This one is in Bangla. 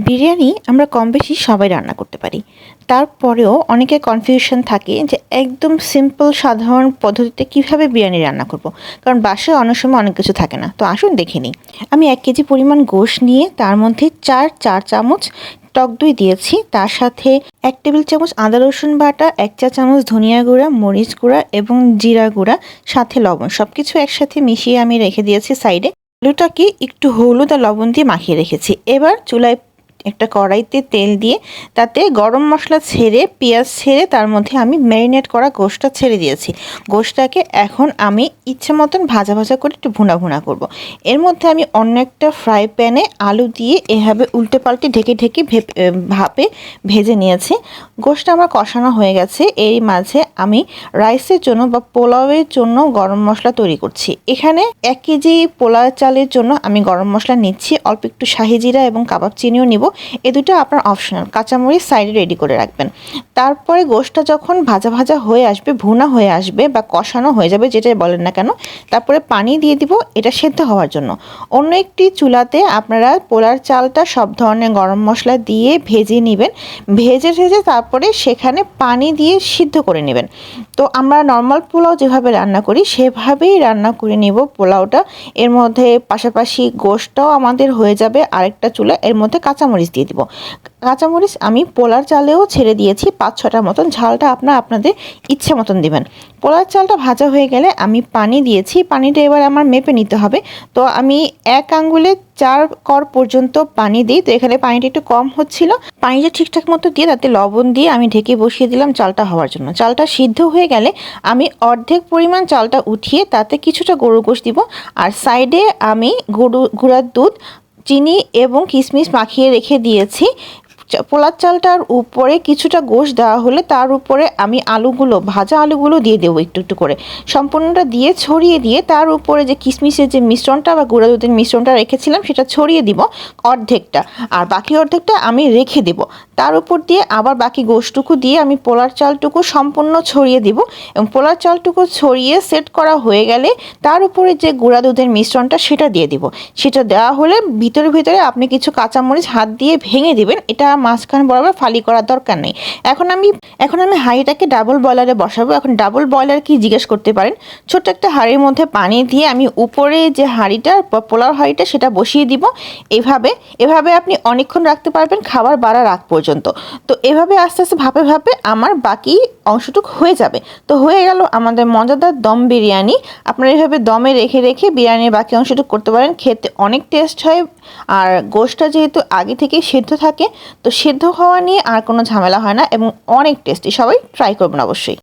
বিরিয়ানি আমরা কম বেশি সবাই রান্না করতে পারি। তারপরেও অনেকের কনফিউশন থাকে যে একদম সিম্পল সাধারণ পদ্ধতিতে কিভাবে বিরিয়ানি রান্না করব। কারণ বাসায় অনেক সময় অনেক কিছু থাকে না। তো আসুন দেখে নিই। আমি 1 কেজি পরিমাণ গোশ নিয়ে তার মধ্যে চা চামচ টক দই দিয়েছি। তার সাথে 1 টেবিল চামচ আদা রসুন বাটা, 1 চা চামচ ধনিয়া গুঁড়া, মরিচ গুঁড়া এবং জিরা গুঁড়া, সাথে লবণ। সবকিছু একসাথে মিশিয়ে আমি রেখে দিয়েছি সাইডে। আলুটাকে একটু হলুদ আর লবণ দিয়ে মাখিয়ে রেখেছি। এবার চুলায় একটা কড়াইতে তেল দিয়ে তাতে গরম মশলা ছেড়ে পেঁয়াজ ছেড়ে তার মধ্যে আমি ম্যারিনেট করা গোশটা ছেড়ে দিয়েছি। গোশটাকে এখন আমি ইচ্ছে মতন ভাজা ভাজা করে একটু ভুনা ভুনা করব। এর মধ্যে আমি অন্য একটা ফ্রাই প্যানে আলু দিয়ে এভাবে উল্টে পাল্টে ঢেকে ঢেকে ভাপে ভেজে নিয়েছি। গোশটা আমার কষানো হয়ে গেছে। এর মাঝে আমি রাইসের জন্য বা পোলাওয়ের জন্য গরম মশলা তৈরি করছি। এখানে 1 কেজি পোলাও চালের জন্য আমি গরম মশলা নিচ্ছি, অল্প একটু শাহি জিরা এবং কাবাব চিনিও নিব। এই দুটো আপনার অপশনাল। কাঁচামরিচ সাইডে রেডি করে রাখবেন। তারপরে গোশটা যখন ভাজা ভাজা হয়ে আসবে, ভুনা হয়ে আসবে বা কষানো হয়ে যাবে, যেটাই বলেন না কেন, তারপরে পানি দিয়ে দিব এটা সেদ্ধ হওয়ার জন্য। অন্য একটি চুলাতে আপনারা পোলার চালটা সব ধরনের গরম মশলা দিয়ে ভেজে নেবেন। ভেজে তারপরে সেখানে পানি দিয়ে সিদ্ধ করে নেবেন। তো আমরা নর্মাল পোলাও যেভাবে রান্না করি সেভাবেই রান্না করে নেব পোলাওটা। এর মধ্যে পাশাপাশি গোশটাও আমাদের হয়ে যাবে আরেকটা চুলা। এর মধ্যে কাঁচামরিচ দিয়ে দিব। কাঁচামরিচ আমি পোলার চালেও ছেড়ে দিয়েছি 5-6টার মতন। ঝালটা আপনাদের ইচ্ছে মতন দিবেন। পোলার চালটা ভাজা হয়ে গেলে আমি পানি দিয়েছি। পানিটা এবার আমার মেপে নিতে হবে। তো আমি 1 আঙ্গুলে 4 কর পর্যন্ত পানি দিই। তো এখানে পানিটা একটু কম হচ্ছিল। পানিটা ঠিকঠাক মতো দিয়ে তাতে লবণ দিয়ে আমি ঢেকে বসিয়ে দিলাম চালটা হওয়ার জন্য। চালটা সিদ্ধ হয়ে গেলে আমি অর্ধেক পরিমাণ চালটা উঠিয়ে তাতে কিছুটা গরুর গোশত দিব। আর সাইডে আমি গুঁড়ার দুধ, চিনি এবং কিশমিশ মাখিয়ে রেখে দিয়েছি। পোলার চালটার উপরে কিছুটা গোশ দেওয়া হলে তার উপরে আমি ভাজা আলুগুলো দিয়ে দেবো একটু একটু করে। সম্পূর্ণটা দিয়ে ছড়িয়ে দিয়ে তার উপরে যে কিশমিশের যে মিশ্রণটা বা গুঁড়া দুধের মিশ্রণটা রেখেছিলাম সেটা ছড়িয়ে দিব অর্ধেকটা। আর বাকি অর্ধেকটা আমি রেখে দেব। তার উপর দিয়ে আবার বাকি গোশটুকু দিয়ে আমি পোলার চালটুকু সম্পূর্ণ ছড়িয়ে দিব। এবং পোলার চালটুকু ছড়িয়ে সেট করা হয়ে গেলে তার উপরে যে গুঁড়া দুধের মিশ্রণটা সেটা দিয়ে দিব। সেটা দেওয়া হলে ভিতরে আপনি কিছু কাঁচামরিচ হাত দিয়ে ভেঙে দিবেন। এটা মাঝখান বরাবর ফালি করার দরকার নেই। এখন আমি হাঁড়িটাকে ডাবল বয়লারে বসাবো। এখন ডাবল বয়লার কি জিজ্ঞেস করতে পারেন। ছোট্ট একটা হাঁড়ির মধ্যে পানি দিয়ে আমি উপরে যে হাঁড়িটা পোলাও হাঁড়িটা সেটা বসিয়ে দিব। এভাবে আপনি অনেকক্ষণ রাখতে পারবেন, খাবার বাড়ার আগ পর্যন্ত। তো এভাবে আস্তে আস্তে ভাপে আমার বাকি অংশটুক হয়ে যাবে। তো হয়ে গেল আমাদের মজাদার দম বিরিয়ানি। আপনারা এভাবে দমে রেখে রেখে বিরিয়ানির বাকি অংশটুকু করতে পারেন। খেতে অনেক টেস্ট হয়। আর গোশটা যেহেতু আগে থেকেই সেদ্ধ থাকে, তো সেদ্ধ হওয়া নিয়ে আর কোনো ঝামেলা হয় না এবং অনেক টেস্টি। সবাই ট্রাই করবেন অবশ্যই।